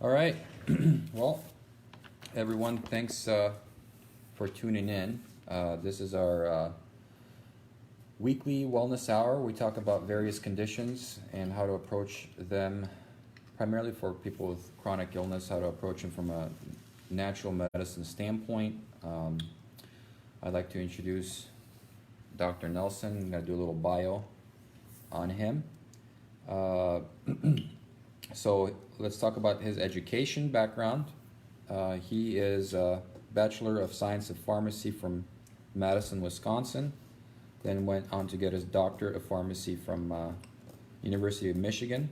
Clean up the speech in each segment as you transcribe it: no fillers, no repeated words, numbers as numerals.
All right. Well, everyone, thanks for tuning in. This is our weekly wellness hour. We talk about various conditions and how to approach them, primarily for people with chronic illness, how to approach them from a natural medicine standpoint. I'd like to introduce Dr. Nelson. I'm going to do a little bio on him. So let's talk about his education background. He is a Bachelor of Science of Pharmacy from Madison, Wisconsin. Then went on to get his Doctorate of Pharmacy from University of Michigan.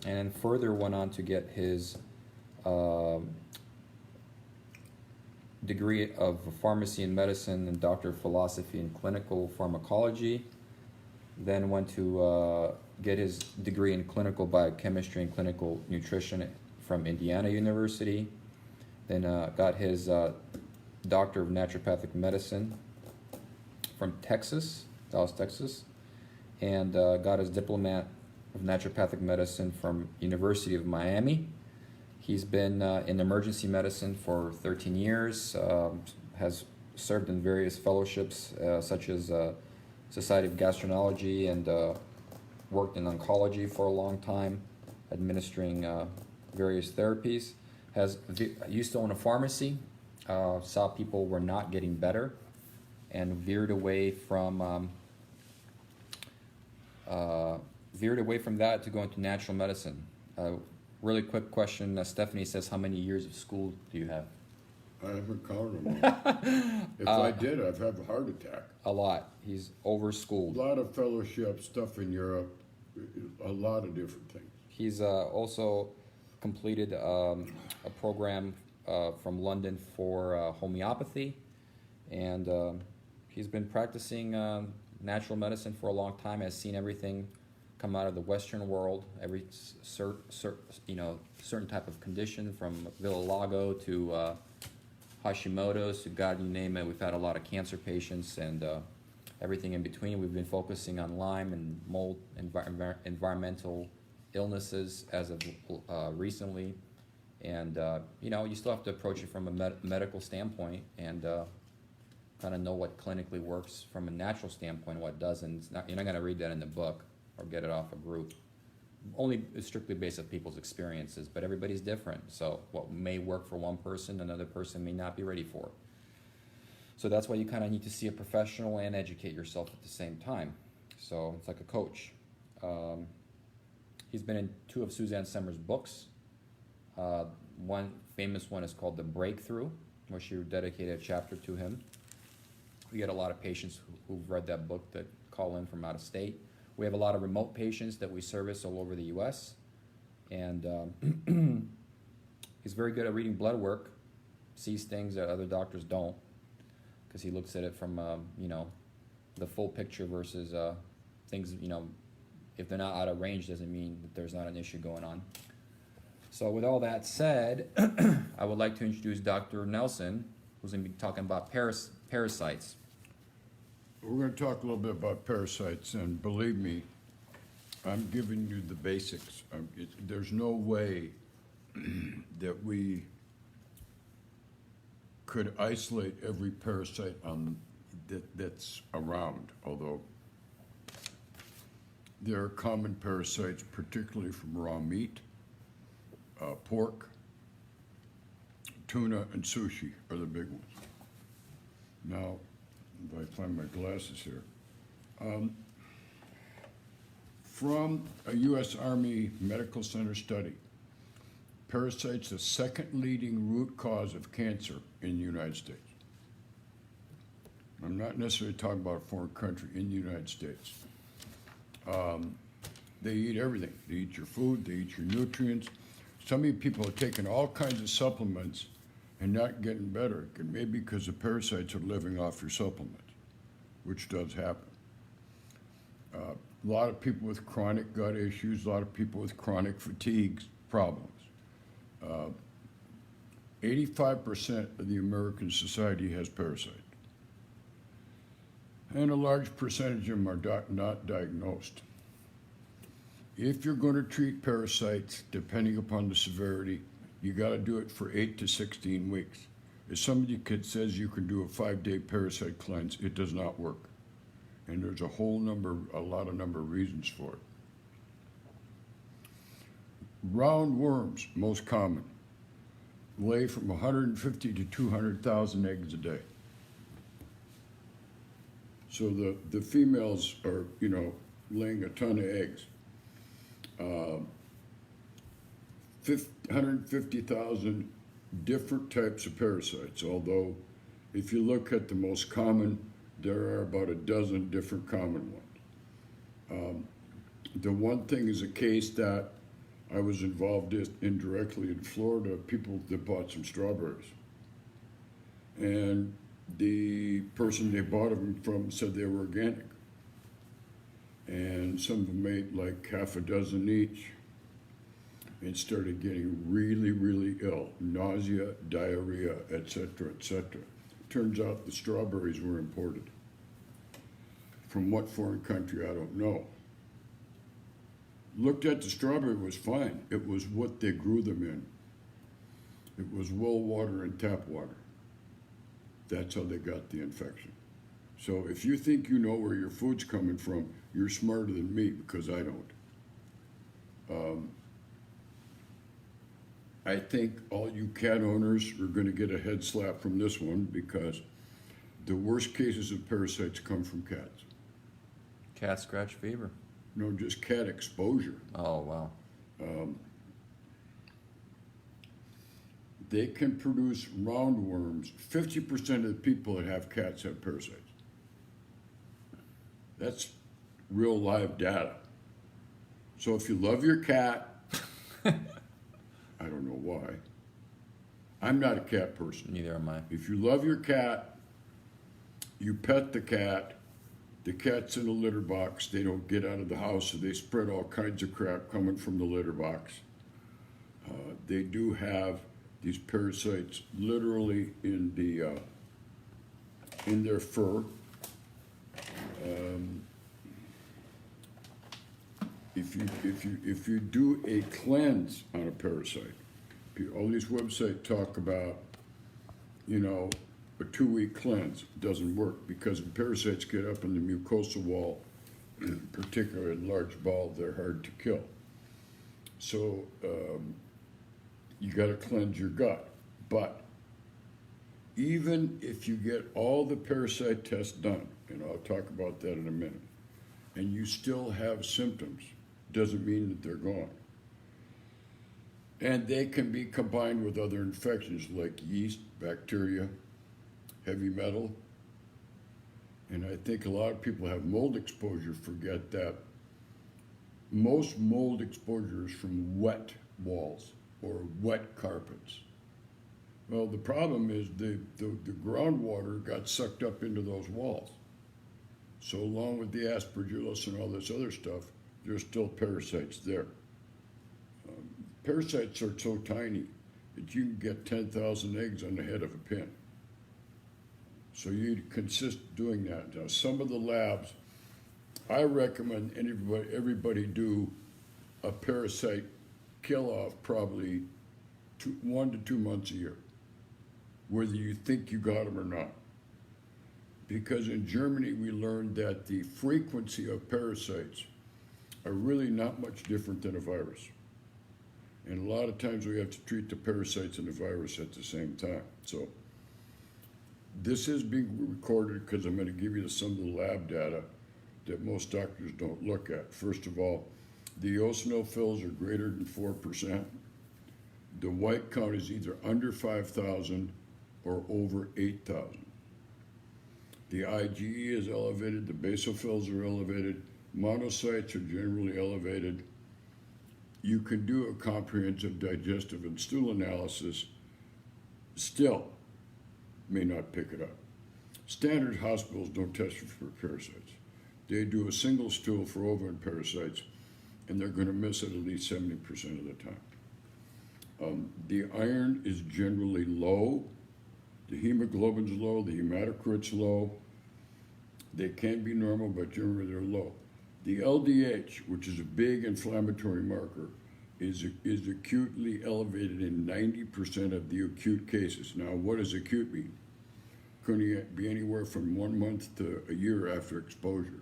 And then further went on to get his degree of Pharmacy and Medicine and Doctor of Philosophy in Clinical Pharmacology. Then went to get his degree in Clinical Biochemistry and Clinical Nutrition from Indiana University. Then got his Doctor of Naturopathic Medicine from Texas, Dallas, Texas. And got his Diplomate of Naturopathic Medicine from University of Miami. He's been in emergency medicine for 13 years, has served in various fellowships such as Society of Gastroenterology, and worked in oncology for a long time, administering various therapies. Used to own a pharmacy, saw people were not getting better, and veered away from that to go into natural medicine. Really quick question. Stephanie says, how many years of school do you have? I haven't counted them all. If I did, I'd have a heart attack. A lot. He's over-schooled. A lot of fellowship, stuff in Europe, a lot of different things. He's also completed a program from London for homeopathy, and he's been practicing natural medicine for a long time, has seen everything come out of the Western world, every certain type of condition, from vitiligo to Hashimoto's to God, you name it. We've had a lot of cancer patients and everything in between. We've been focusing on Lyme and mold, environmental illnesses as of recently. And, you still have to approach it from a medical standpoint and kind of know what clinically works from a natural standpoint, what doesn't. You're not going to read that in the book or get it off a group. Only strictly based on people's experiences, but everybody's different. So what may work for one person, another person may not be ready for. So that's why you kind of need to see a professional and educate yourself at the same time. So it's like a coach. He's been in 2 of Suzanne Semmer's books. One famous one is called The Breakthrough, where she dedicated a chapter to him. We get a lot of patients who've read that book that call in from out of state. We have a lot of remote patients that we service all over the U.S. And he's very good at reading blood work, sees things that other doctors don't, because he looks at it from, the full picture versus things, if they're not out of range doesn't mean that there's not an issue going on. So with all that said, I would like to introduce Dr. Nelson, who's going to be talking about parasites. We're going to talk a little bit about parasites, and believe me, I'm giving you the basics. There's no way that we could isolate every parasite that's around, although there are common parasites, particularly from raw meat, pork, tuna, and sushi are the big ones. Now, if I find my glasses here. From a U.S. Army Medical Center study, parasites the second leading root cause of cancer in the United States. I'm not necessarily talking about a foreign country, in the United States. They eat everything. They eat your food, they eat your nutrients. Some of you people are taking all kinds of supplements and not getting better. It may be because the parasites are living off your supplements, which does happen. A lot of people with chronic gut issues, a lot of people with chronic fatigue problems. 85% of the American society has parasites. And a large percentage of them are not diagnosed. If you're going to treat parasites, depending upon the severity, you got to do it for 8 to 16 weeks. If somebody says you can do a 5-day parasite cleanse, it does not work. And there's a lot of reasons for it. Round worms, most common, lay from 150 to 200,000 eggs a day. So the females are, laying a ton of eggs. 150,000 different types of parasites, although if you look at the most common, there are about a dozen different common ones. The one thing is a case that I was involved in directly in Florida, people that bought some strawberries. And the person they bought them from said they were organic. And some of them ate like half a dozen each and started getting really, really ill. Nausea, diarrhea, etc., etc. Turns out the strawberries were imported. From what foreign country, I don't know. Looked at the strawberry, was fine. It was what they grew them in. It was well water and tap water. That's how they got the infection. So if you think you know where your food's coming from, you're smarter than me, because I don't. I think all you cat owners are going to get a head slap from this one, because the worst cases of parasites come from cats. Cat scratch fever. No, just cat exposure. Oh, wow. They can produce roundworms. 50% of the people that have cats have parasites. That's real live data. So if you love your cat, I don't know why. I'm not a cat person. Neither am I. If you love your cat, you pet the cat's in a litter box. They don't get out of the house, so they spread all kinds of crap coming from the litter box. They do have these parasites literally in their fur. If you do a cleanse on a parasite, all these websites talk about, a 2-week cleanse. Doesn't work, because when parasites get up in the mucosal wall, particularly in large bowel, they're hard to kill. So you got to cleanse your gut. But even if you get all the parasite tests done, and I'll talk about that in a minute, and you still have symptoms, doesn't mean that they're gone. And they can be combined with other infections like yeast, bacteria, heavy metal. And I think a lot of people have mold exposure forget that most mold exposure is from wet walls or wet carpets. Well, the problem is the groundwater got sucked up into those walls. So along with the aspergillus and all this other stuff, there's still parasites there. Parasites are so tiny that you can get 10,000 eggs on the head of a pin. So you consist doing that. Now, some of the labs, I recommend everybody do a parasite kill-off probably 1 to 2 months a year, whether you think you got them or not. Because in Germany, we learned that the frequency of parasites are really not much different than a virus. And a lot of times we have to treat the parasites and the virus at the same time. So this is being recorded because I'm going to give you some of the lab data that most doctors don't look at. First of all, the eosinophils are greater than 4%. The white count is either under 5,000 or over 8,000. The IgE is elevated, the basophils are elevated, monocytes are generally elevated. You can do a comprehensive digestive and stool analysis, still may not pick it up. Standard hospitals don't test for parasites. They do a single stool for ovine parasites, and they're going to miss it at least 70% of the time. The iron is generally low. The hemoglobin's low, the hematocrit's low. They can be normal, but generally they're low. The LDH, which is a big inflammatory marker, is acutely elevated in 90% of the acute cases. Now, what does acute mean? Could be anywhere from 1 month to a year after exposure.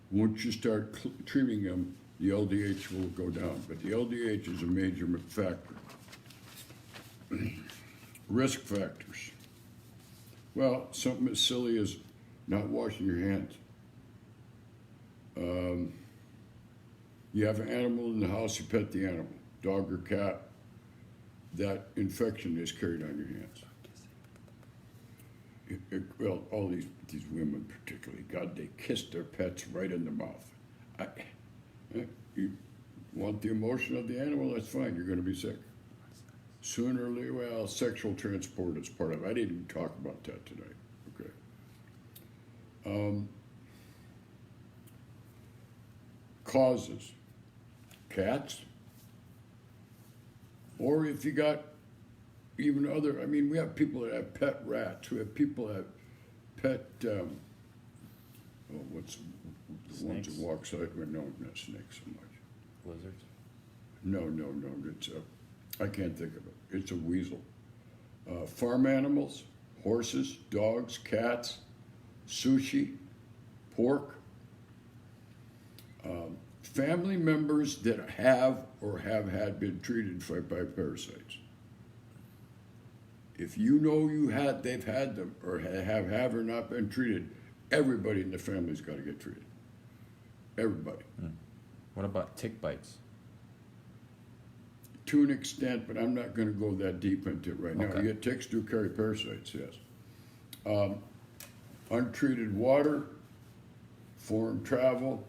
Once you start treating them, the LDH will go down, but the LDH is a major factor. Risk factors. Well, something as silly as not washing your hands. You have an animal in the house, you pet the animal, dog or cat, that infection is carried on your hands. Well, all these women particularly, God, they kiss their pets right in the mouth. You want the emotion of the animal, that's fine, you're going to be sick. Sooner or later, well, sexual transport is part of it. I didn't talk about that tonight, okay? Causes. Cats, or if you got even other, I mean, we have people that have pet rats, we have people that have pet, what's the ones that walk sideways? No, not snakes so much. Lizards? No, it's I can't think of it. It's a weasel. Farm animals, horses, dogs, cats, sushi, pork. Family members that have or have had been treated by parasites. If you know they've had them or have or not been treated, everybody in the family's got to get treated. Everybody. What about tick bites? To an extent, but I'm not going to go that deep into it right now. Okay. Yet ticks do carry parasites, yes. Untreated water, foreign travel.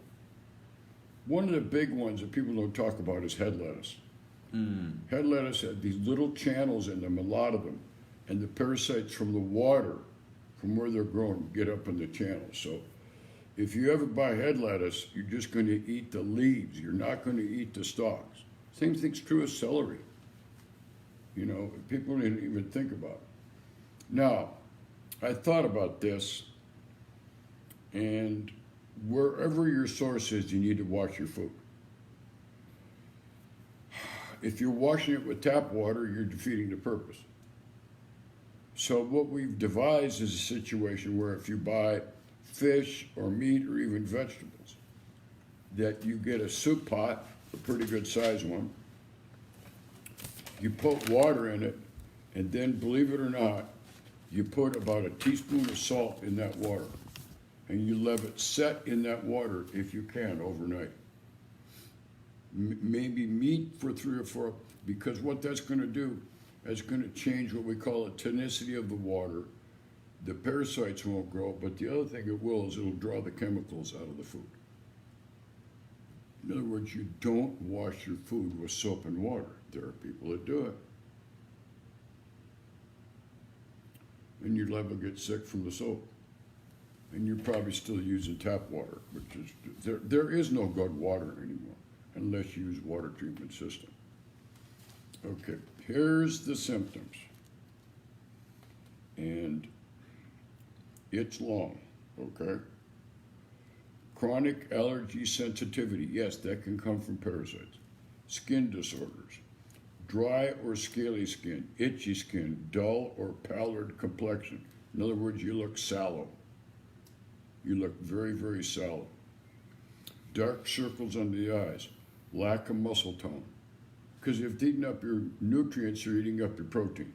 One of the big ones that people don't talk about is head lettuce. Head lettuce had these little channels in them, a lot of them, and the parasites from the water, from where they're grown, get up in the channels. So if you ever buy head lettuce, you're just going to eat the leaves. You're not going to eat the stalks. Same thing's true of celery. You know, people didn't even think about it. Now, I thought about this, and wherever your source is, you need to wash your food. If you're washing it with tap water, you're defeating the purpose. So what we've devised is a situation where if you buy fish or meat or even vegetables, that you get a soup pot, a pretty good size one, you put water in it, and then, believe it or not, you put about a teaspoon of salt in that water. And you let it set in that water, if you can, overnight. Maybe meat for 3 or 4, because what that's going to do is going to change what we call the tonicity of the water. The parasites won't grow, but the other thing it will is it'll draw the chemicals out of the food. In other words, you don't wash your food with soap and water. There are people that do it. And you're liable to get sick from the soap. And you're probably still using tap water, which is, there is no good water anymore, unless you use water treatment system. Okay, here's the symptoms. And it's long, okay? Chronic allergy sensitivity, yes, that can come from parasites. Skin disorders, dry or scaly skin, itchy skin, dull or pallid complexion. In other words, you look sallow. You look very, very sallow. Dark circles under the eyes, lack of muscle tone. Because if you're eating up your nutrients, you're eating up your protein.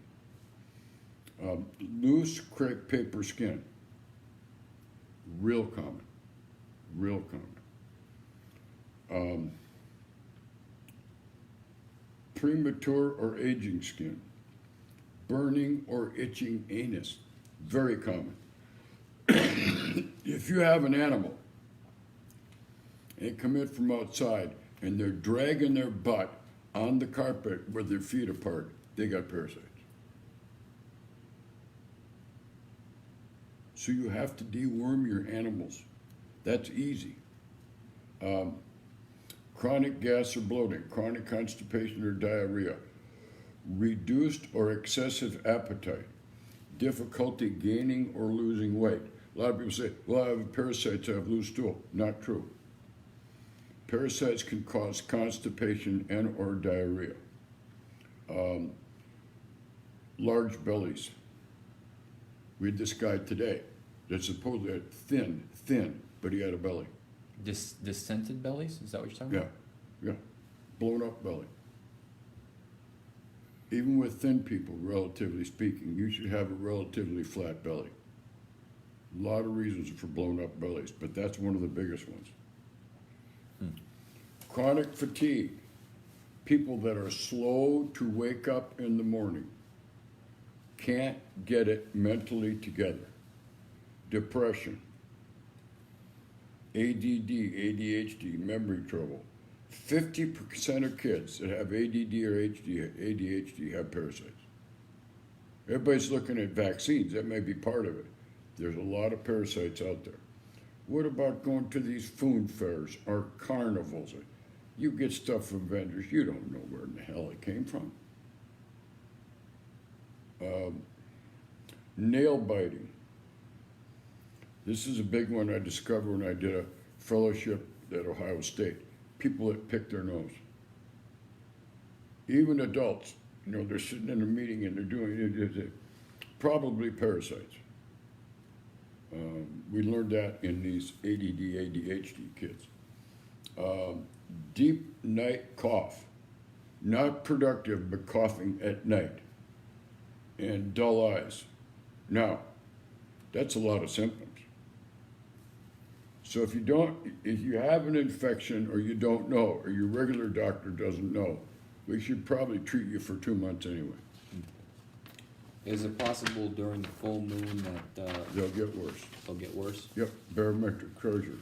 Loose crepe paper skin, real common, real common. Premature or aging skin, burning or itching anus, very common. If you have an animal, and they come in from outside, and they're dragging their butt on the carpet with their feet apart, they got parasites. So you have to deworm your animals. That's easy. Chronic gas or bloating, chronic constipation or diarrhea, reduced or excessive appetite, difficulty gaining or losing weight. A lot of people say, well, I have parasites, I have loose stool. Not true. Parasites can cause constipation and or diarrhea. Large bellies. We had this guy today that supposedly had thin, but he had a belly. Dissented bellies? Is that what you're talking Yeah, about? yeah, blown up belly. Even with thin people, relatively speaking, you should have a relatively flat belly. A lot of reasons for blown up bellies, but that's one of the biggest ones. Chronic fatigue. People that are slow to wake up in the morning can't get it mentally together. Depression, ADD, ADHD, memory trouble. 50% of kids that have ADD or ADHD have parasites. Everybody's looking at vaccines. That may be part of it. There's a lot of parasites out there. What about going to these food fairs or carnivals? You get stuff from vendors, you don't know where in the hell it came from. Nail biting. This is a big one I discovered when I did a fellowship at Ohio State. People that pick their nose. Even adults, you know, they're sitting in a meeting and they're doing it, probably parasites. We learned that in these ADD, ADHD kids. Deep night cough. Not productive, but coughing at night. And dull eyes. Now, that's a lot of symptoms. So if you have an infection or you don't know, or your regular doctor doesn't know, we should probably treat you for 2 months anyway. Is it possible during the full moon that They'll get worse. they'll get worse? Yep, barometric pressure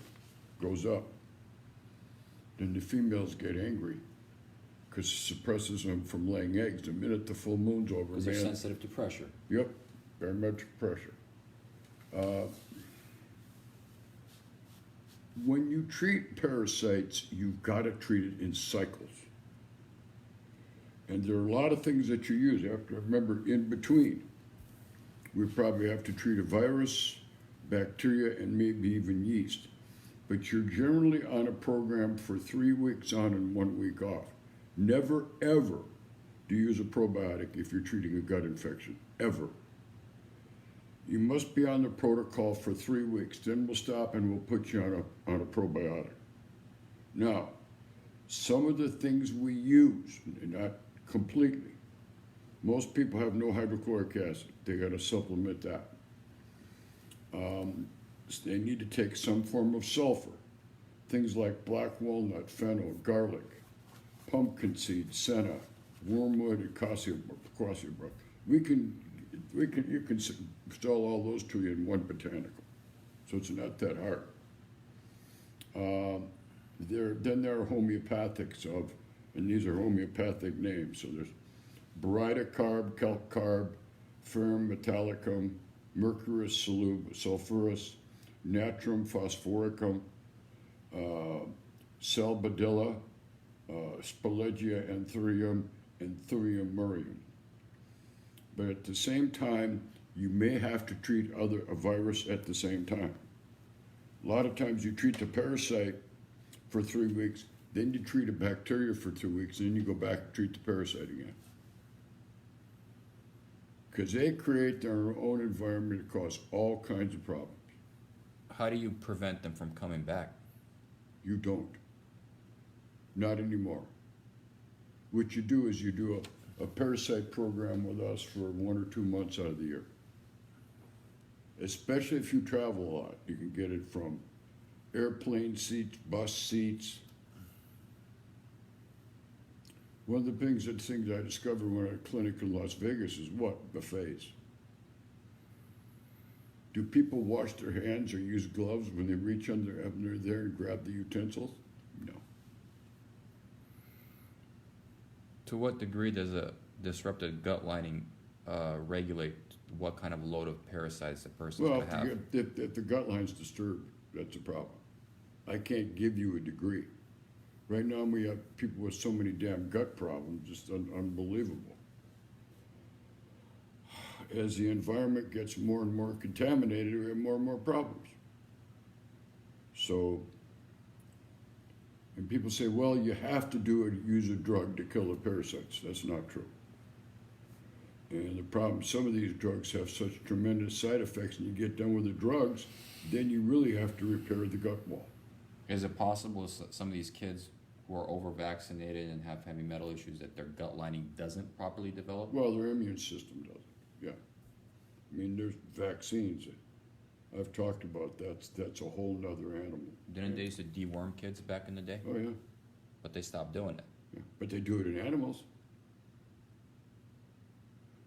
goes up. Then the females get angry because it suppresses them from laying eggs. The minute the full moon's over, Because they're sensitive to pressure. Yep, barometric pressure. When you treat parasites, you've got to treat it in cycles. And there are a lot of things that you use. You have to remember in between. We probably have to treat a virus, bacteria, and maybe even yeast. But you're generally on a program for 3 weeks on and 1 week off. Never, ever do you use a probiotic if you're treating a gut infection, ever. You must be on the protocol for 3 weeks. Then we'll stop and we'll put you on a probiotic. Now, some of the things we use, not completely. Most people have no hydrochloric acid. They got to supplement that. They need to take some form of sulfur. Things like black walnut, fennel, garlic, pumpkin seed, senna, wormwood, and cassia bark. You can install all those to you in one botanical. So it's not that hard. Then there are homeopathics and these are homeopathic names. So there's baridocarb, calcarb, ferrum metallicum, mercurus sulphurus, natrum phosphoricum, salbadilla, spelegia anthurium, and thurium murium. But at the same time, you may have to treat a virus at the same time. A lot of times you treat the parasite for 3 weeks, then you treat a bacteria for 2 weeks, and then you go back and treat the parasite again. Because they create their own environment that cause all kinds of problems. How do you prevent them from coming back? You don't. Not anymore. What you do is you do a parasite program with us for 1 or 2 months out of the year. Especially if you travel a lot. You can get it from airplane seats, bus seats. One of the things I discovered when I had a clinic in Las Vegas is what? Buffets. Do people wash their hands or use gloves when they reach under there and grab the utensils? No. To what degree does a disrupted gut lining regulate what kind of load of parasites a person's going to have? If the gut line's disturbed, that's a problem. I can't give you a degree. Right now we have people with so many damn gut problems, just unbelievable. As the environment gets more and more contaminated, we have more and more problems. So And people say, well, you have to use a drug to kill the parasites. That's not true. And the problem, some of these drugs have such tremendous side effects, and you get done with the drugs, then you really have to repair the gut wall. Is it possible some of these kids who are over-vaccinated and have heavy metal issues that their gut lining doesn't properly develop? Well, their immune system doesn't, yeah. I mean, there's vaccines. I've talked about that. That's a whole nother animal. Didn't they used to deworm kids back in the day? Oh, yeah. But they stopped doing it. Yeah. But they do it in animals.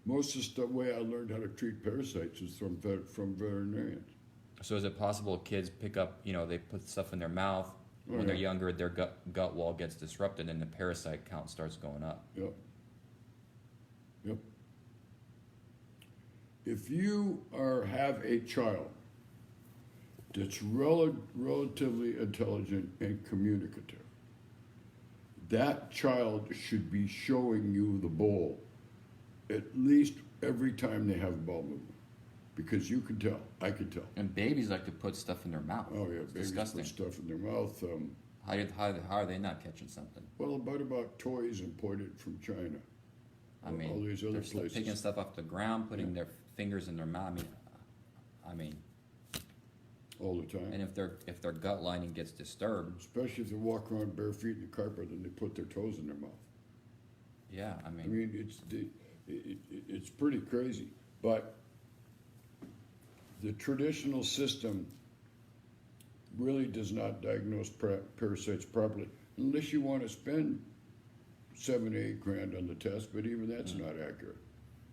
Most of the way I learned how to treat parasites is from veterinarians. So is it possible kids pick up, they put stuff in their mouth, when they're younger, their gut wall gets disrupted and the parasite count starts going up? Yep. Yep. If you have a child that's relatively intelligent and communicative, that child should be showing you the bowl at least every time they have a bowel movement, because you can tell. I can tell. And babies like to put stuff in their mouth. Oh yeah, it's babies disgusting. put stuff in their mouth. How are they not catching something? Well, about toys imported from China. I mean, all these other they're places. picking stuff off the ground, putting their fingers in their mouth. I mean, all the time. and if their gut lining gets disturbed, Especially if they walk around bare feet in the carpet and they put their toes in their mouth. yeah, I I mean, mean, it's pretty crazy. But the traditional system really does not diagnose parasites properly, unless you want to spend $7 to $8 on the test. But even that's not accurate.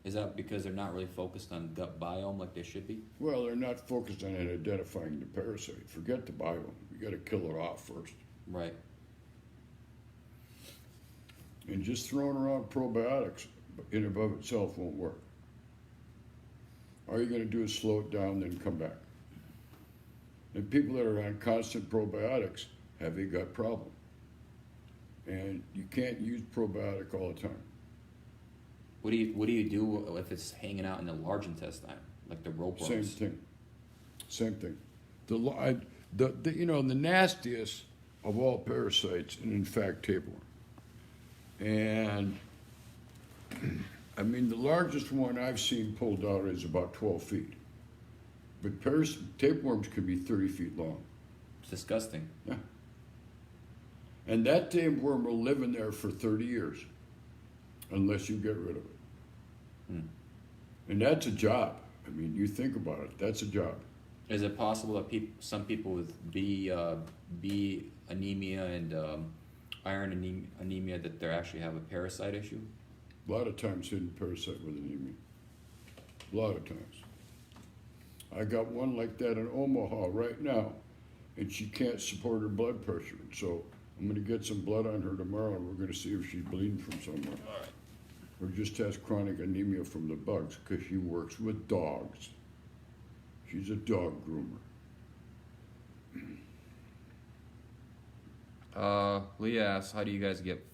is that because they're not really focused on gut biome like they should be? Well, they're not focused on identifying the parasite. Forget the biome. You got to kill it off first. Right. And just throwing around probiotics in and of itself won't work. All you're going to do is slow it down, then come back. And people that are on constant probiotics have a gut problem. And you can't use probiotic all the time. What do you do if it's hanging out in the large intestine, like the ropeworms? Same thing. The nastiest of all parasites, and in fact tapeworm. And I mean, the largest one I've seen pulled out is about 12 feet. But tapeworms can be 30 feet long. It's disgusting. Yeah. And that tapeworm will live in there for 30 years unless you get rid of it. And that's a job. I mean, you think about it, that's a job. Is it possible that some people with B anemia and iron anemia that they actually have a parasite issue? A lot of times hidden parasite with anemia. A lot of times. I got one like that in Omaha right now, and she can't support her blood pressure. So I'm going to get some blood on her tomorrow, and we're going to see if she's bleeding from somewhere. All right. Or just has chronic anemia from the bugs, because she works with dogs. She's a dog groomer. Leah asks, how do you get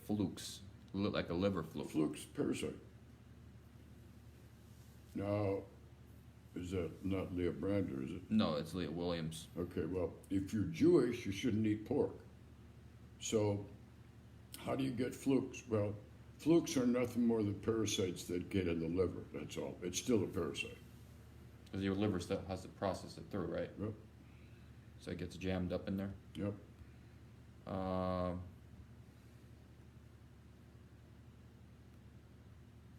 flukes? Like a liver fluke. Fluke's parasite. Now, is that not Leah Brander, is it? No, it's Leah Williams. Okay, well, if you're Jewish, you shouldn't eat pork. So, how do you get flukes? Well, flukes are nothing more than parasites that get in the liver, that's all. It's still a parasite. Because your liver still has to process it through, right? Yep. So it gets jammed up in there? Yep.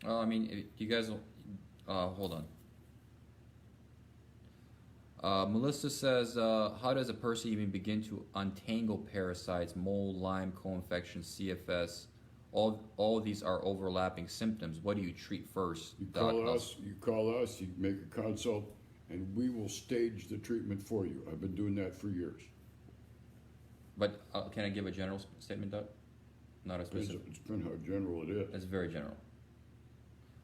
Well, I mean, if you guys, hold on. Melissa says, how does a person even begin to untangle parasites, mold, Lyme, co-infection, CFS? All of these are overlapping symptoms. What do you treat first? You call us, you make a consult, and we will stage the treatment for you. I've been doing that for years. But can I give a general statement, Doug? Not a specific. It's been how general it is. It's very general.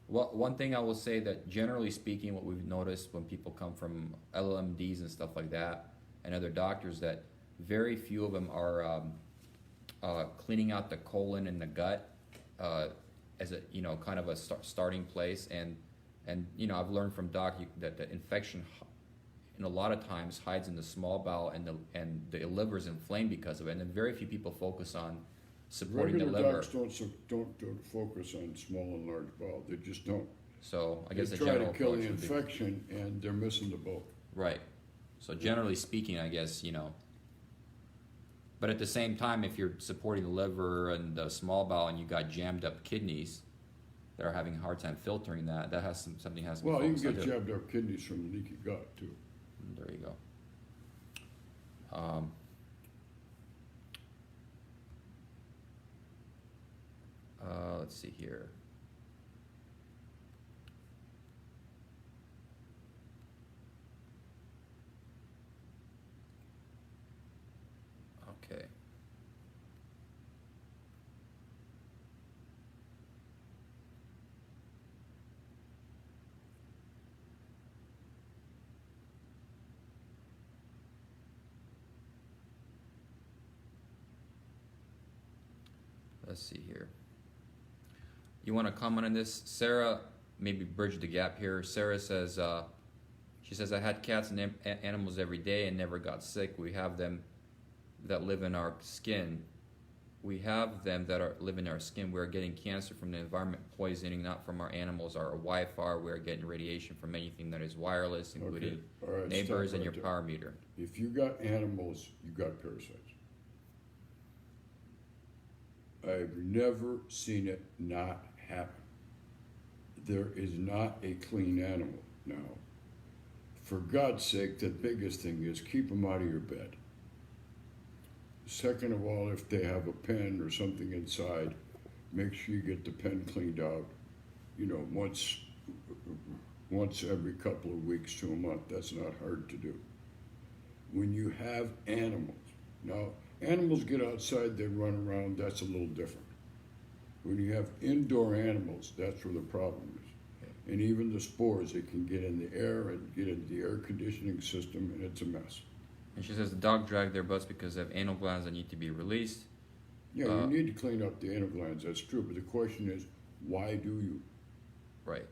Well, one thing I will say that generally speaking, what we've noticed when people come from LMDs and stuff like that, and other doctors, that very few of them are cleaning out the colon and the gut as a kind of a starting place. And I've learned from Doc that the infection and a lot of times hides in the small bowel, and the liver is inflamed because of it. And then very few people focus on supporting Regular the liver. docs don't focus on small and large bowel. They just don't. So I guess They the try general to kill approach the would be infection, and they're missing the boat. right. So generally speaking, I guess, you know. But at the same time, if you're supporting the liver and the small bowel, and you got jammed up kidneys that are having a hard time filtering that has something has to be Well, you focused can get on too. jabbed up kidneys from leaky gut too. There you go. Let's see here. Okay. Let's see here. You want to comment on this? Sarah, maybe bridge the gap here. Sarah says, she says, I had cats and animals every day and never got sick. We have them that live in our skin. We have them that live in our skin. We're getting cancer from the environment poisoning, not from our animals, our Wi-Fi. We're getting radiation from anything that is wireless, including All right, neighbors stop and your right power meter. If you got animals, you got parasites. I've never seen it not happen. There is not a clean animal. Now, for God's sake, the biggest thing is keep them out of your bed. Second of all, if they have a pen or something inside, make sure you get the pen cleaned out, you know, once every couple of weeks to a month. That's not hard to do. When you have animals, now animals get outside, they run around, that's a little different. When you have indoor animals, that's where the problem is. And even the spores, they can get in the air and get into the air conditioning system, and it's a mess. And she says the dog drag their butts because they have anal glands that need to be released. Yeah, you need to clean up the anal glands, that's true, but the question is, why do you? Right.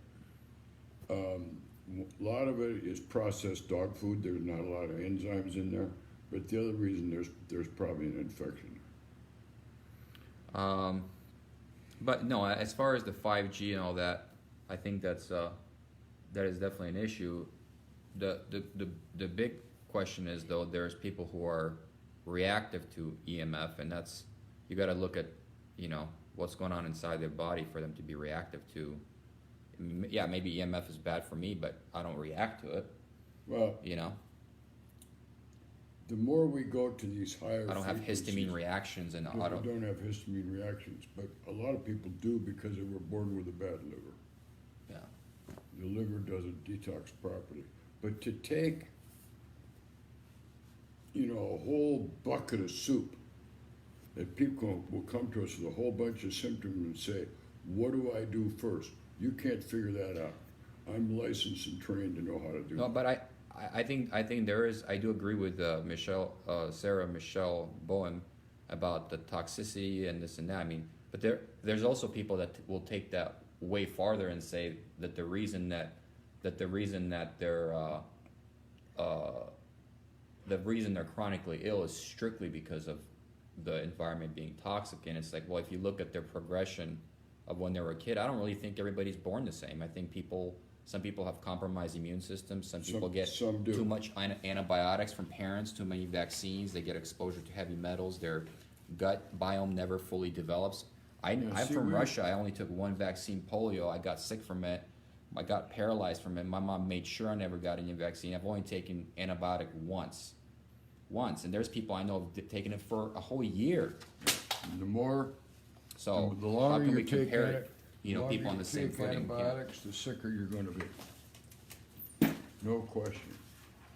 A lot of it is processed dog food. There's not a lot of enzymes in there, but the other reason there's probably an infection. But no, as far as the 5G and all that, I think that is definitely an issue. The big question is, though, there's people who are reactive to EMF, and that's, you got to look at, you know, what's going on inside their body for them to be reactive to. Yeah, maybe EMF is bad for me, but I don't react to it. Well, you know, the more we go to these higher I don't have frequencies, histamine reactions, and I don't have histamine reactions, but a lot of people do because they were born with a bad liver. Yeah. The liver doesn't detox properly. But to take, you know, a whole bucket of soup, that people will come to us with a whole bunch of symptoms and say, what do I do first? You can't figure that out. I'm licensed and trained to know how to do No, that. but I think there is. I do agree with Sarah Michelle Bowen about the toxicity and this and that. I mean, but there's also people that will take that way farther and say that the reason that they're chronically ill is strictly because of the environment being toxic. And it's like, well, if you look at their progression of when they were a kid, I don't really think everybody's born the same. I think some people have compromised immune systems. Some people get some do. too much antibiotics from parents, too many vaccines. They get exposure to heavy metals. Their gut biome never fully develops. I'm from Russia. I only took one vaccine, polio. I got sick from it. I got paralyzed from it. My mom made sure I never got any vaccine. I've only taken antibiotic once. And there's people I know have taken it for a whole year. The more, So the how longer can you we take compare it? You know, longer people on you the same take footing. Yeah. antibiotics, the sicker you're going to be. No question.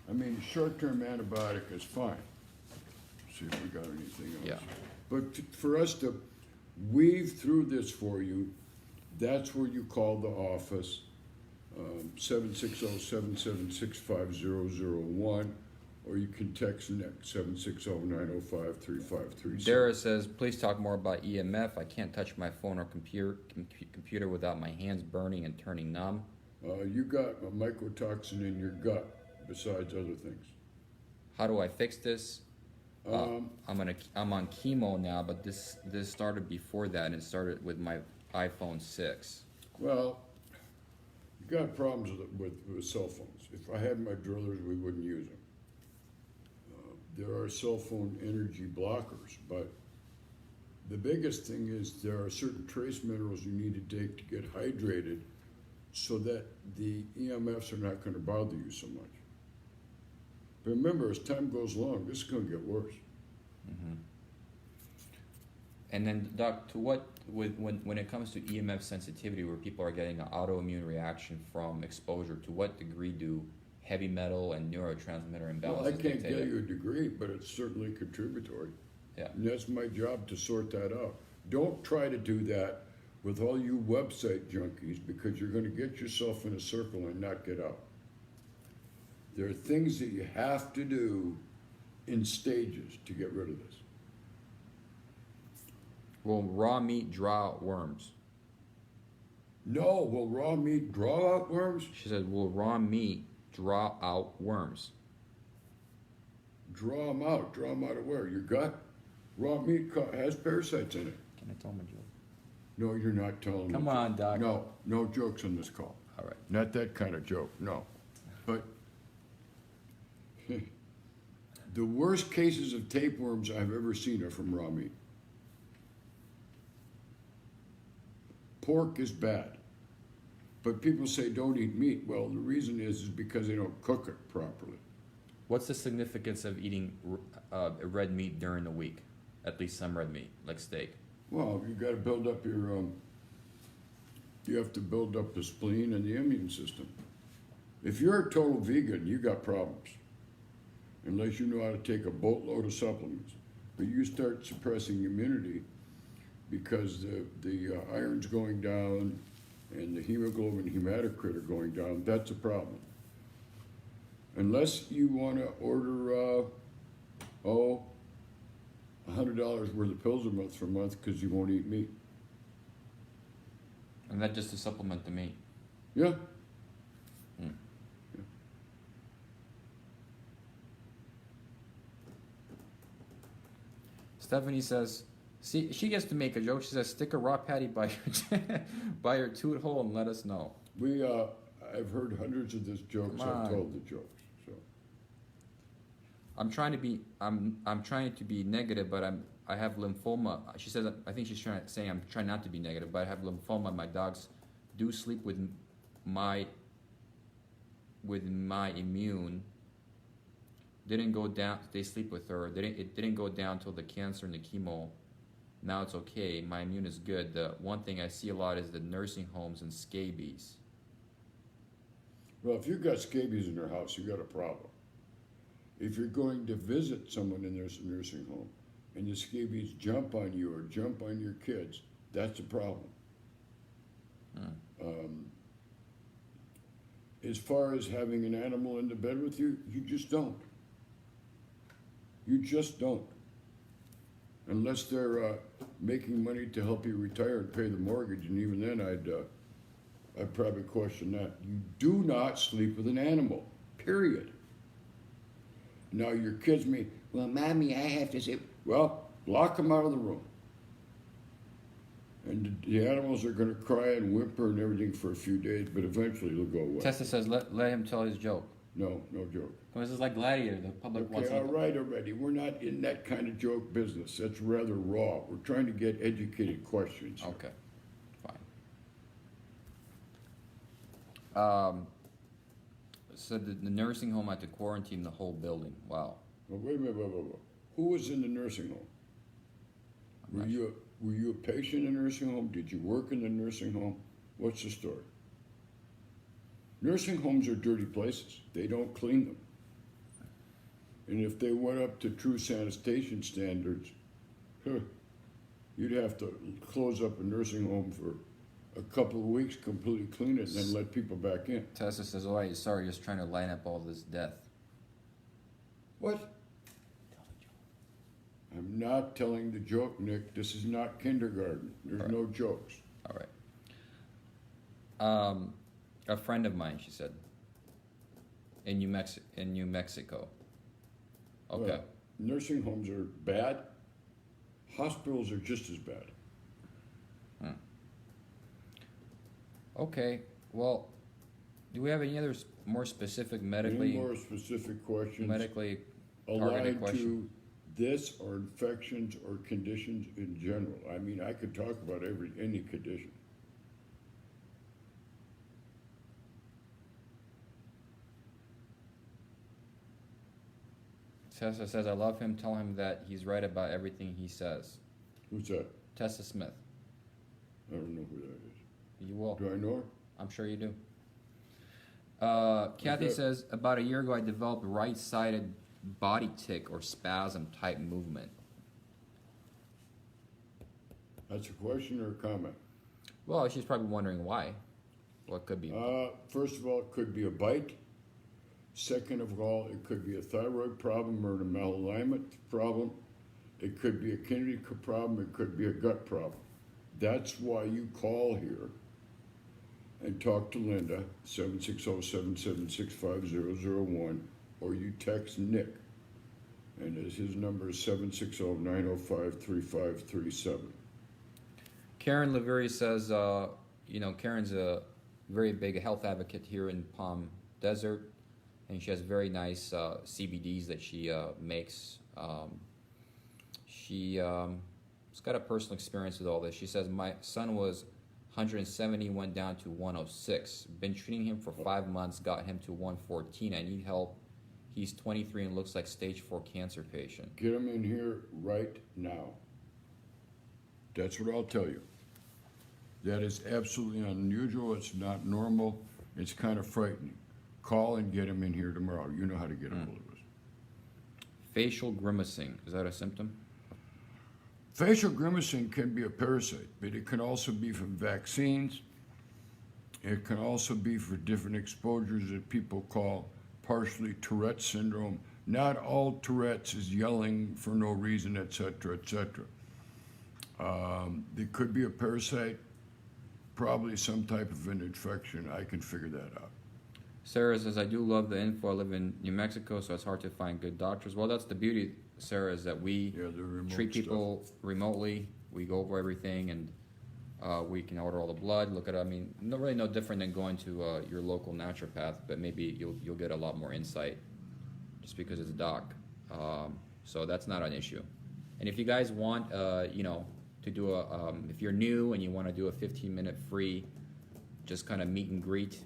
I mean, short-term antibiotic is fine. See if we got anything else. Yeah. But for us to weave through this for you, that's where you call the office, 760-776-5001, or you can text Nick, 760-905-3537. Dara says, please talk more about EMF. I can't touch my phone or computer without my hands burning and turning numb. You got a mycotoxin in your gut. besides other things? How do I fix this? Um, I'm on chemo now, but this started before that, and it started with my iPhone 6. Well, you got problems with cell phones. If I had my druthers, we wouldn't use them. There are cell phone energy blockers, but the biggest thing is there are certain trace minerals you need to take to get hydrated so that the EMFs are not going to bother you so much. But remember, as time goes along, this is going to get worse. Mm-hmm. And then, Doc, to what when it comes to EMF sensitivity, where people are getting an autoimmune reaction from exposure, to what degree do heavy metal and neurotransmitter imbalances Well, I can't dictate give it? you a degree, but it's certainly contributory. Yeah. And that's my job to sort that out. Don't try to do that with all you website junkies, because you're going to get yourself in a circle and not get out. There are things that you have to do in stages to get rid of this. Will raw meat draw out worms? No, will raw meat draw out worms? She said, will raw meat draw out worms? Draw them out. Draw them out of where? Your gut? Raw meat has parasites in it. Can I tell him a joke? No, you're not telling me. Come on, Doc. No, no jokes on this call. All right. Not that kind of joke, no. But the worst cases of tapeworms I've ever seen are from raw meat. Pork is bad. But people say don't eat meat. Well, the reason is because they don't cook it properly. What's the significance of eating red meat during the week? At least some red meat, like steak. Well, you got to build up your, you have to build up the spleen and the immune system. If you're a total vegan, you got problems. Unless you know how to take a boatload of supplements. But you start suppressing immunity because the iron's going down and the hemoglobin hematocrit are going down, that's a problem. Unless you want to order, $100 worth of pills a month because you won't eat meat. And that just to supplement the meat. Yeah. Hmm. Yeah. Stephanie says, see, she gets to make a joke. She says, stick a raw patty by your, by your toot hole and let us know. I've heard hundreds of these jokes. I've told the jokes. So I'm trying to be negative, but I have lymphoma. She says, I think she's saying I'm trying not to be negative, but I have lymphoma. My dogs do sleep with my immune. Didn't go down. They sleep with her. It didn't go down till the cancer and the chemo. Now it's okay. My immune is good. The one thing I see a lot is the nursing homes and scabies. well, if you've got scabies in your house, you got a problem. If you're going to visit someone in their nursing home and the scabies jump on you or jump on your kids, that's a problem. As far as having an animal in the bed with you, you just don't. You just don't. Unless they're making money to help you retire and pay the mortgage, and even then I'd probably question that. You do not sleep with an animal, period. Now your kids may, well, Mommy, I have to say, well, lock them out of the room. And the animals are going to cry and whimper and everything for a few days, but eventually they'll go away. Tessa says, let him tell his joke. No, no joke. This is like Gladiator. The public wants Okay, all right already. We're not in that kind of joke business. That's rather raw. We're trying to get educated questions. Okay, fine. So the nursing home had to quarantine the whole building. Wow. Well, wait a minute, Who was in the nursing home? Were you a patient in the nursing home? Did you work in the nursing home? What's the story? Nursing homes are dirty places. They don't clean them. And if they went up to true sanitation standards, you'd have to close up a nursing home for a couple of weeks, completely clean it, and then let people back in. Tessa says, "Oh, sorry, just trying to line up all this death." What? I'm not telling the joke, Nick. This is not kindergarten. There's no jokes. All right. A friend of mine, she said, In New Mexico. Okay. Well, nursing homes are bad. Hospitals are just as bad. Okay. Well, do we have any other more specific Any more specific questions medically targeted allied question? to this or infections or conditions in general? I mean, I could talk about any condition. Tessa says, I love him. Tell him that he's right about everything he says. Who's that? Tessa Smith. I don't know who that is. You will. Do I know her? I'm sure you do. Kathy Okay. says, about a year ago I developed right-sided body tic or spasm type movement. That's a question or a comment? Well, she's probably wondering why. What could be? First of all, it could be a bite. Second of all, it could be a thyroid problem or a malalignment problem. It could be a kidney problem. It could be a gut problem. That's why you call here and talk to Linda, 760-776-5001, or you text Nick, and his number is 760-905-3537. Karen Lavery says, Karen's a very big health advocate here in Palm Desert, and she has very nice CBDs that she makes. She's got a personal experience with all this. She says, my son was 170, went down to 106. Been treating him for 5 months, got him to 114. I need help. He's 23 and looks like stage 4 cancer patient. Get him in here right now. That's what I'll tell you. That is absolutely unusual. It's not normal. It's kind of frightening. Call and get him in here tomorrow. You know how to get a hold of us. Facial grimacing, is that a symptom? Facial grimacing can be a parasite, but it can also be from vaccines. It can also be for different exposures that people call partially Tourette syndrome. Not all Tourette's is yelling for no reason, etc., etc. It could be a parasite, probably some type of an infection. I can figure that out. Sarah says, I do love the info. I live in New Mexico, so it's hard to find good doctors. Well, that's the beauty, Sarah, is that we treat people remotely. We go over everything, and we can order all the blood, look at it. I mean, no different than going to your local naturopath, but maybe you'll get a lot more insight just because it's a doc. So that's not an issue. And if you guys want, to do if you're new and you want to do a 15-minute free, just kind of meet and greet,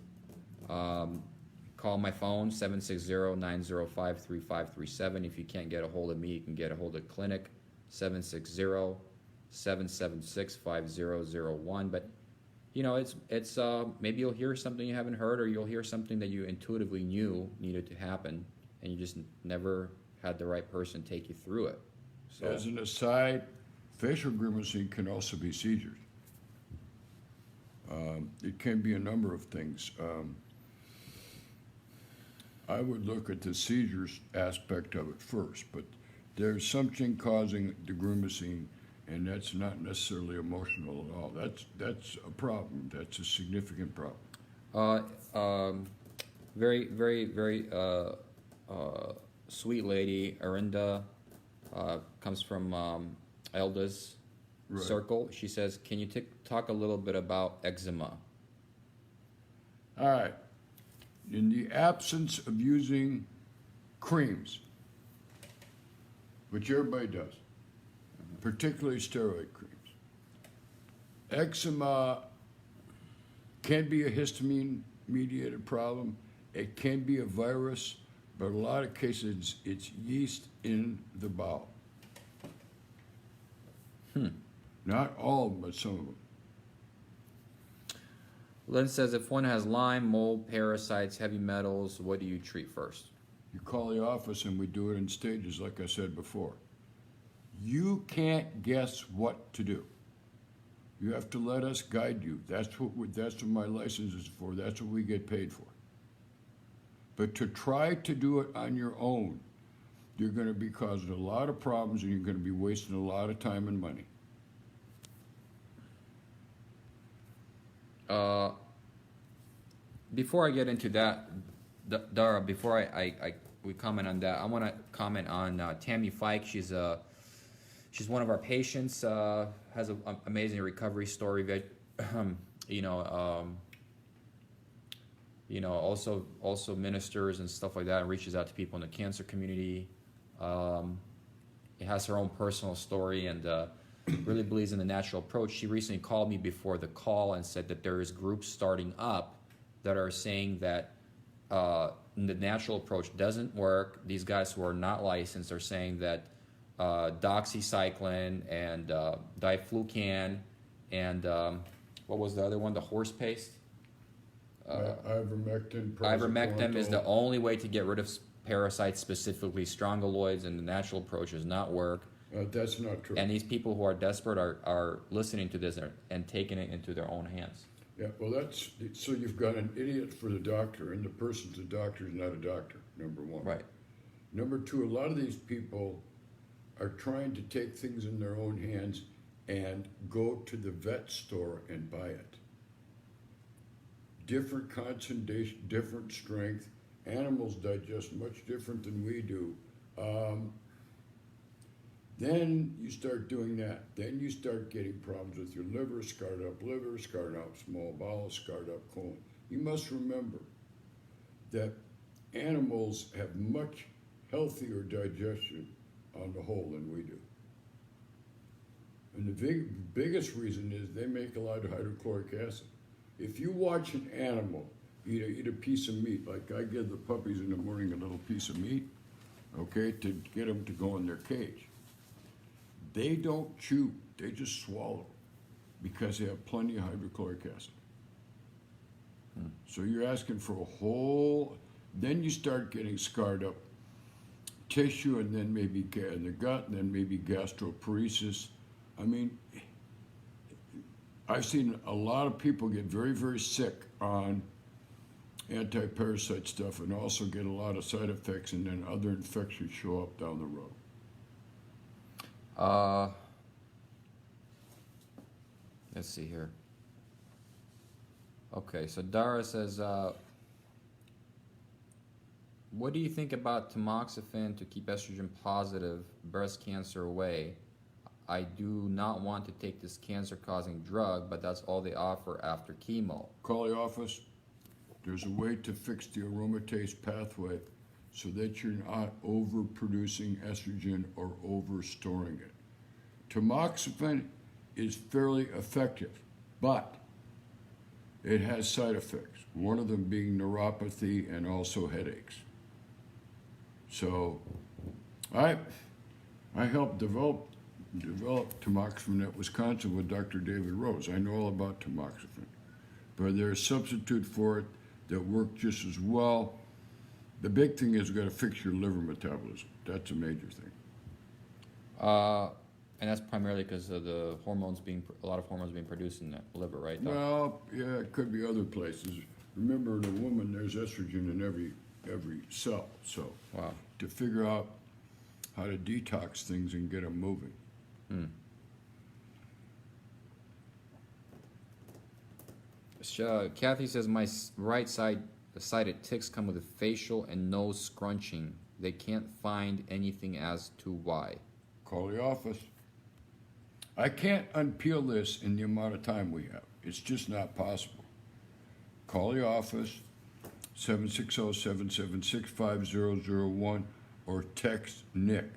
call my phone, 760-905-3537. If you can't get a hold of me, you can get a hold of clinic, 760-776-5001. But, it's maybe you'll hear something you haven't heard, or you'll hear something that you intuitively knew needed to happen, and you just never had the right person take you through it. So, as an aside, facial grimacing can also be seizures. It can be a number of things. I would look at the seizures aspect of it first, but there's something causing the grimacing, and that's not necessarily emotional at all. That's a problem. That's a significant problem. Very, very, very sweet lady, Arinda, comes from Elda's circle. She says, can you talk a little bit about eczema? All right. In the absence of using creams, which everybody does, particularly steroid creams, eczema can be a histamine-mediated problem. It can be a virus, but in a lot of cases, it's yeast in the bowel. Not all of them, but some of them. Lynn says, if one has Lyme, mold, parasites, heavy metals, what do you treat first? You call the office and we do it in stages, like I said before. You can't guess what to do. You have to let us guide you. That's what my license is for. That's what we get paid for. But to try to do it on your own, you're going to be causing a lot of problems, and you're going to be wasting a lot of time and money. Before I get into that, Dara, before we comment on that, I want to comment on Tammy Fike. She's one of our patients. Has an amazing recovery story. You know, also ministers and stuff like that, and reaches out to people in the cancer community. It has her own personal story, and really believes in the natural approach. She recently called me before the call and said that there is groups starting up that are saying that the natural approach doesn't work. These guys who are not licensed are saying that doxycycline and diflucan and what was the other one? The horse paste? Ivermectin. Ivermectin is the only way to get rid of parasites, specifically strongyloids, and the natural approach does not work. That's not true. And these people who are desperate are listening to this and taking it into their own hands. Yeah, well, so you've got an idiot for the doctor, and the person's a doctor is not a doctor, number one. Right. Number two, a lot of these people are trying to take things in their own hands and go to the vet store and buy it. Different concentration, different strength. Animals digest much different than we do. Then you start doing that. Then you start getting problems with your liver, scarred up liver, scarred up small bowel, scarred up colon. You must remember that animals have much healthier digestion on the whole than we do. And the biggest reason is they make a lot of hydrochloric acid. If you watch an animal eat a piece of meat, like I give the puppies in the morning a little piece of meat, okay, to get them to go in their cage. They don't chew, they just swallow because they have plenty of hydrochloric acid. So you're asking for a whole, then you start getting scarred up tissue, and then maybe in the gut, and then maybe gastroparesis. I mean, I've seen a lot of people get very, very sick on anti-parasite stuff and also get a lot of side effects, and then other infections show up down the road. Let's see here. Okay, so Dara says, what do you think about tamoxifen to keep estrogen positive breast cancer away? I do not want to take this cancer-causing drug, but that's all they offer after chemo. Call the office. There's a way to fix the aromatase pathway so that you're not overproducing estrogen or overstoring it. Tamoxifen is fairly effective, but it has side effects, one of them being neuropathy and also headaches. So I helped develop tamoxifen at Wisconsin with Dr. David Rose. I know all about tamoxifen, but there's a substitute for it that work just as well. The big thing is you've got to fix your liver metabolism. That's a major thing. And that's primarily because of the hormones a lot of hormones being produced in the liver, right? Well, yeah, it could be other places. Remember, in a woman, there's estrogen in every cell. So Wow. to figure out how to detox things and get them moving. Kathy says, my right-sided ticks come with a facial and nose scrunching. They can't find anything as to why. Call the office. I can't unpeel this in the amount of time we have. It's just not possible. Call the office, 760-776-5001, or text Nick.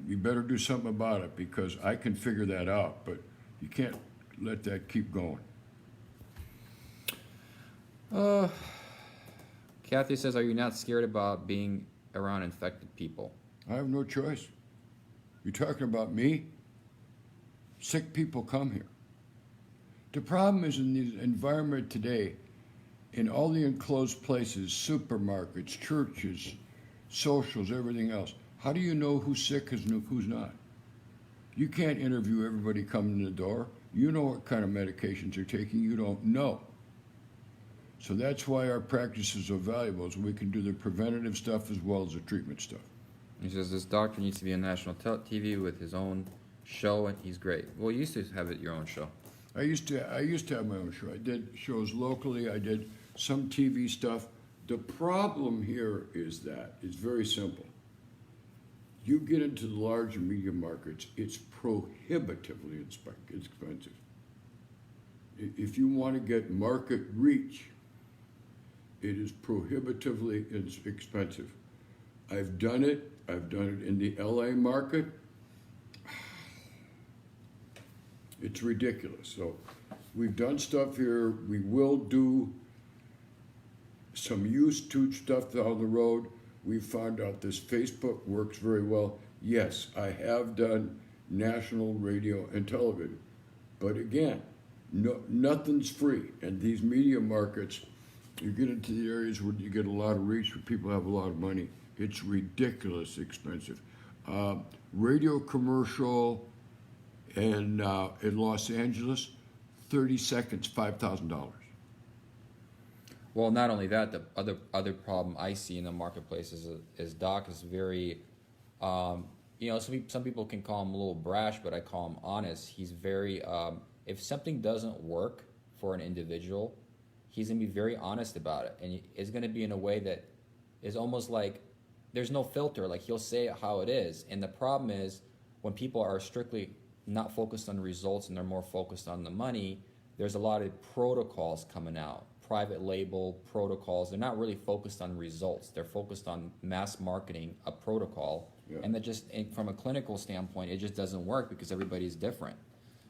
You better do something about it because I can figure that out, but you can't let that keep going. Kathy says, are you not scared about being around infected people? I have no choice. You're talking about me? Sick people come here. The problem is in the environment today, in all the enclosed places, supermarkets, churches, socials, everything else, how do you know who's sick and who's not? You can't interview everybody coming in the door. You know what kind of medications they're taking. You don't know. So that's why our practices are valuable, so we can do the preventative stuff as well as the treatment stuff. He says this doctor needs to be on national TV with his own show, and he's great. Well, you used to have your own show. I used to have my own show. I did shows locally. I did some TV stuff, The problem here is that it's very simple. You get into the large and medium markets, it's prohibitively expensive. If you want to get market reach, it is prohibitively expensive. I've done it. I've done it in the LA market. It's ridiculous. So we've done stuff here. We will do some used to stuff down the road. We found out this Facebook works very well. Yes, I have done national radio and television. But again, nothing's free. And these media markets, you get into the areas where you get a lot of reach, where people have a lot of money. It's ridiculous expensive. Radio commercial in Los Angeles, 30 seconds, $5,000. Well, not only that, the other problem I see in the marketplace is Doc is very, some people can call him a little brash, but I call him honest. He's very, if something doesn't work for an individual, he's going to be very honest about it. And it's going to be in a way that is almost like there's no filter. Like he'll say it how it is. And the problem is when people are strictly not focused on results and they're more focused on the money, there's a lot of protocols coming out. Private label protocols. They're not really focused on results. They're focused on mass marketing a protocol. Yeah. And that just, from a clinical standpoint, it just doesn't work because everybody's different.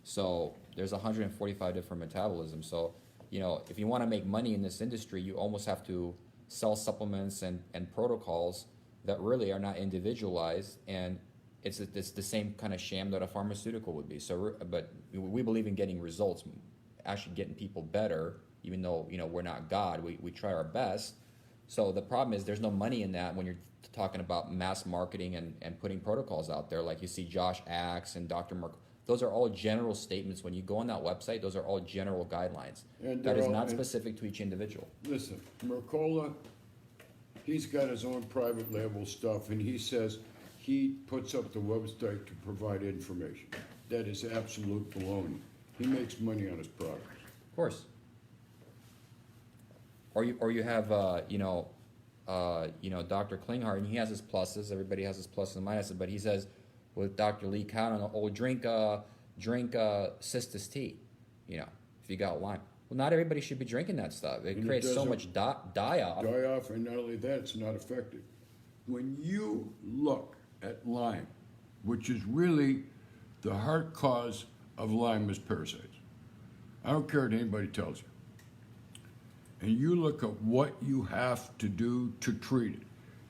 So there's 145 different metabolisms. So, if you want to make money in this industry, you almost have to sell supplements and protocols that really are not individualized. And it's the same kind of sham that a pharmaceutical would be. So, but we believe in getting results, actually getting people better. Even though we're not God, we try our best. So the problem is there's no money in that when you're talking about mass marketing and putting protocols out there. Like you see Josh Axe and Dr. Merck. Those are all general statements. When you go on that website, those are all general guidelines. And that is not specific to each individual. Listen, Mercola, he's got his own private label stuff, and he says he puts up the website to provide information. That is absolute baloney. He makes money on his products. Of course. Or you have Dr. Klinghardt, and he has his pluses. Everybody has his pluses and minuses, but he says with Dr. Lee Cowden, drink Cistus tea, if you got Lyme. Well, not everybody should be drinking that stuff. It creates so much die-off. Die-off, and not only that, it's not effective. When you look at Lyme, which is really the heart cause of Lyme is parasites. I don't care what anybody tells you. And you look at what you have to do to treat it.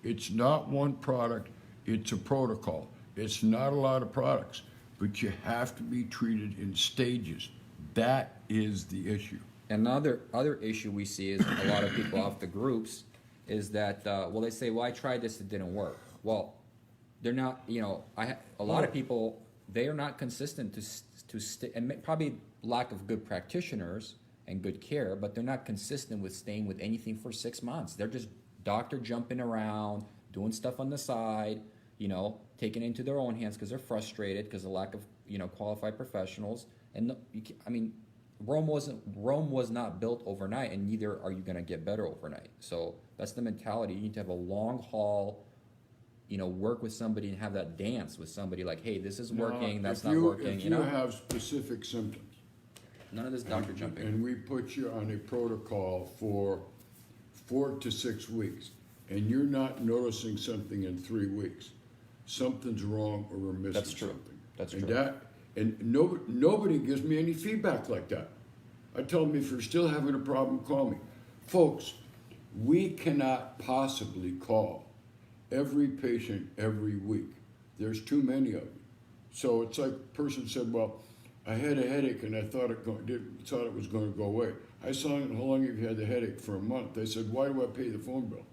It's not one product, it's a protocol. It's not a lot of products, but you have to be treated in stages. That is the issue. Another issue we see is a lot of people off the groups is that, they say, well, I tried this, it didn't work. Well, they're not, a lot of people, they are not consistent and probably lack of good practitioners and good care, but they're not consistent with staying with anything for 6 months. They're just doctor jumping around, doing stuff on the side, taking it into their own hands because they're frustrated because of the lack of, qualified professionals. And Rome was not built overnight, and neither are you going to get better overnight. So that's the mentality. You need to have a long haul, work with somebody and have that dance with somebody like, hey, this is working, that's not working. If you have specific symptoms, none of this doctor jumping. And we put you on a protocol for 4 to 6 weeks, and you're not noticing something in 3 weeks. Something's wrong, or we're missing That's true. something. That's true. And nobody gives me any feedback like that. I tell them, if you're still having a problem, call me. Folks, we cannot possibly call every patient every week. There's too many of them. So it's like a person said, well, I had a headache and I thought it was going to go away. I saw how long have you had the headache? For a month. They said, why do I pay the phone bill?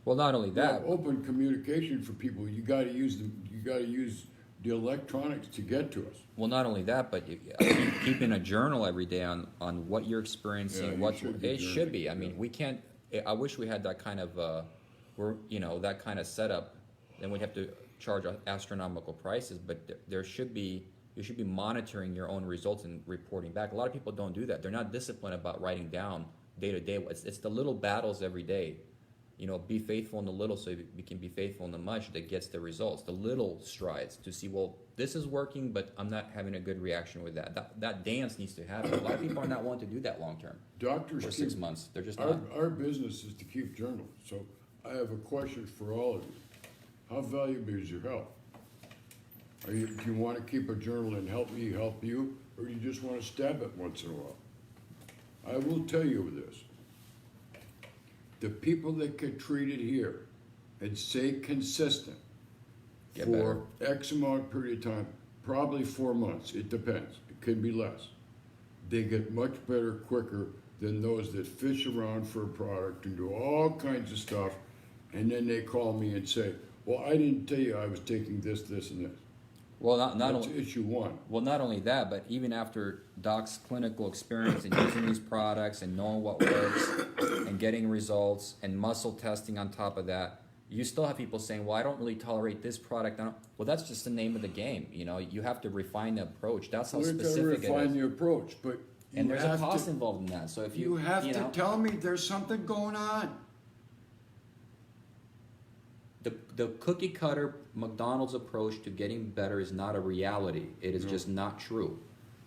Well, not only that, open communication for people. You got to use the electronics to get to us. Well, not only that, but keeping a journal every day on what you're experiencing. Should be. I mean, we can't. I wish we had that kind of that kind of setup. Then we'd have to charge astronomical prices. But you should be monitoring your own results and reporting back. A lot of people don't do that. They're not disciplined about writing down day to day. It's the little battles every day. You know, be faithful in the little so we can be faithful in the much that gets the results. The little strides to see, well, this is working, but I'm not having a good reaction with that. That dance needs to happen. A lot of people are not wanting to do that long term. Doctors For 6 months, they're just our, not. our business is to keep journals. So I have a question for all of you. How valuable is your health? Do you want to keep a journal and help me help you, or do you just want to stab it once in a while? I will tell you this. The people that get treated here and stay consistent Get for X amount period of time, probably 4 months, it depends, it can be less. They get much better quicker than those that fish around for a product and do all kinds of stuff, and then they call me and say, well, I didn't tell you I was taking this, this, and this. Well, not That's only issue one. well, not only that, but even after Doc's clinical experience and using these products and knowing what works and getting results and muscle testing on top of that, you still have people saying, well, I don't really tolerate this product. Well, that's just the name of the game. You know, you have to refine the approach. That's how We're going to specific it refine is. the approach, but And there's a have cost to, involved in that. So if you have you to know, tell me there's something going on. the cookie cutter McDonald's approach to getting better is not a reality. It is just not true.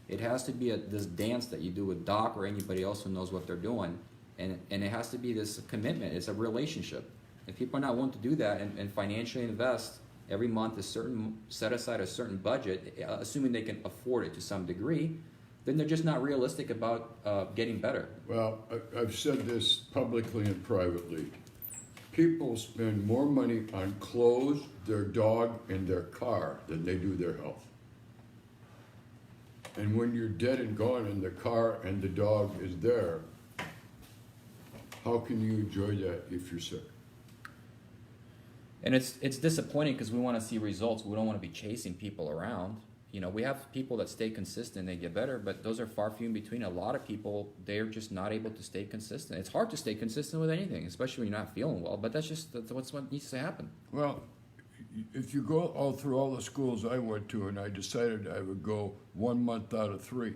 It has to be this dance that you do with Doc or anybody else who knows what they're doing, and it has to be this commitment. It's a relationship. If people are not willing to do that and financially invest every month set aside a certain budget, assuming they can afford it to some degree, then they're just not realistic about getting better. Well, I've said this publicly and privately. People spend more money on clothes, their dog, and their car than they do their health. And when you're dead and gone and the car and the dog is there, how can you enjoy that if you're sick? And it's disappointing because we want to see results. We don't want to be chasing people around. You know, we have people that stay consistent, they get better, but those are far few in between. A lot of people, they're just not able to stay consistent. It's hard to stay consistent with anything, especially when you're not feeling well, but that's what needs to happen. Well, if you go all through all the schools I went to and I decided I would go 1 month out of 3,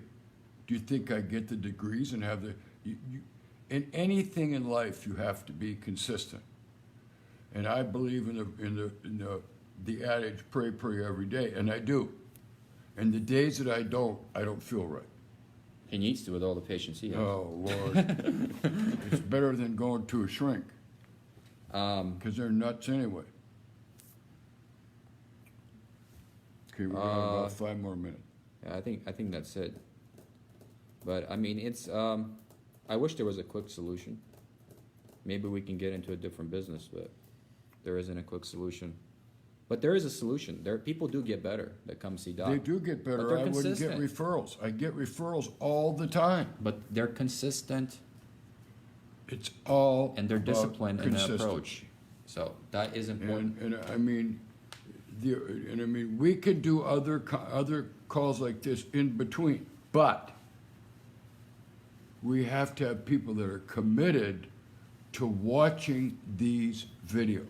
do you think I get the degrees and have in anything in life you have to be consistent. And I believe in the adage, pray every day, and I do. And the days that I don't feel right. He needs to with all the patients he has. Oh, Lord. It's better than going to a shrink. Because they're nuts anyway. Okay, we have about 5 more minutes. Yeah, I think that's it. But I mean, it's I wish there was a quick solution. Maybe we can get into a different business, but there isn't a quick solution. But there is a solution. People do get better that come see Doc. They do get better. But I wouldn't get referrals. I get referrals all the time. But they're consistent. It's all and they're about disciplined in their consistency. approach. So that is important. And I mean, we could do other calls like this in between, but we have to have people that are committed to watching these videos.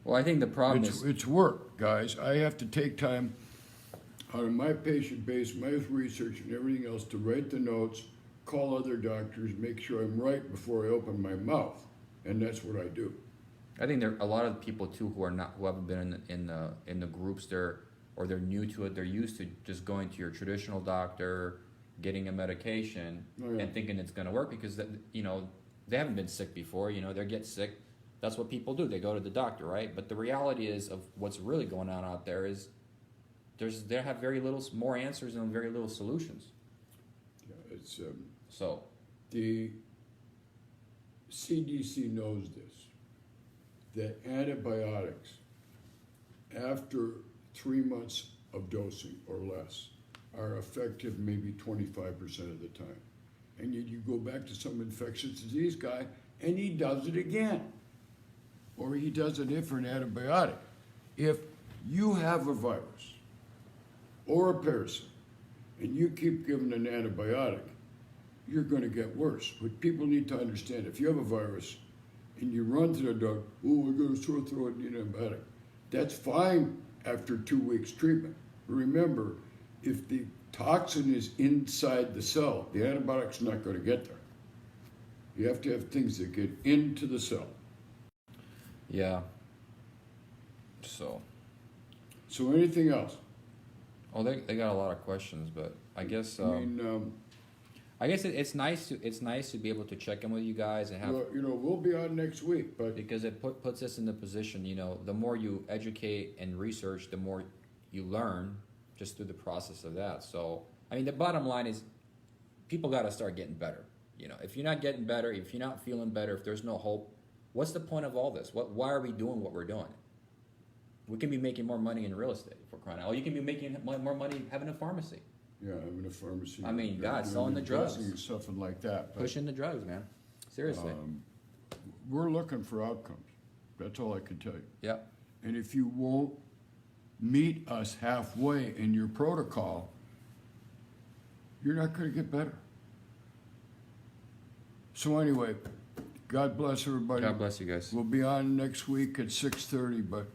Well, I think the problem is it's work, guys. I have to take time out of my patient base, my research, and everything else to write the notes, call other doctors, make sure I'm right before I open my mouth, and that's what I do. I think there are a lot of people too who haven't been in the groups they're new to it. They're used to just going to your traditional doctor, getting a medication, and thinking it's going to work because they haven't been sick before. They get sick. That's what people do. They go to the doctor, right? But the reality is of what's really going on out there is they have very little more answers and very little solutions. Yeah, it's so the CDC knows this, that antibiotics after 3 months of dosing or less are effective maybe 25% of the time. And yet you go back to some infectious disease guy and he does it again. Or he does a different antibiotic. If you have a virus or a parasite and you keep giving an antibiotic, you're going to get worse. But people need to understand, if you have a virus and you run to the doctor, oh, I got a sore throat, need an antibiotic. That's fine after 2 weeks treatment. But remember, if the toxin is inside the cell, the antibiotic's not going to get there. You have to have things that get into the cell. Yeah. So, Anything else? oh, they got a lot of questions, but I guess I guess it's nice to be able to check in with you guys and have, well, we'll be on next week, but because it puts us in the position, the more you educate and research, the more you learn just through the process of that. So, I mean, the bottom line is people got to start getting better. If you're not getting better, if you're not feeling better, if there's no hope, what's the point of all this? Why are we doing what we're doing? We can be making more money in real estate, for crying out loud. You can be making more money having a pharmacy. yeah, having a pharmacy. I mean, God, selling the drugs. Or something like that. But, Pushing the drugs, man. Seriously. we're looking for outcomes. That's all I can tell you. Yeah. And if you won't meet us halfway in your protocol, you're not going to get better. So anyway, God bless everybody. God bless you guys. We'll be on next week at 6:30, but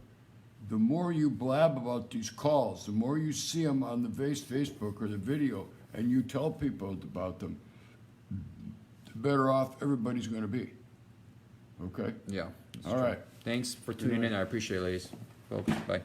the more you blab about these calls, the more you see them on the Facebook or the video, and you tell people about them, the better off everybody's going to be. Okay? Yeah. All right. Thanks for tuning in. I appreciate it, ladies. Folks, bye.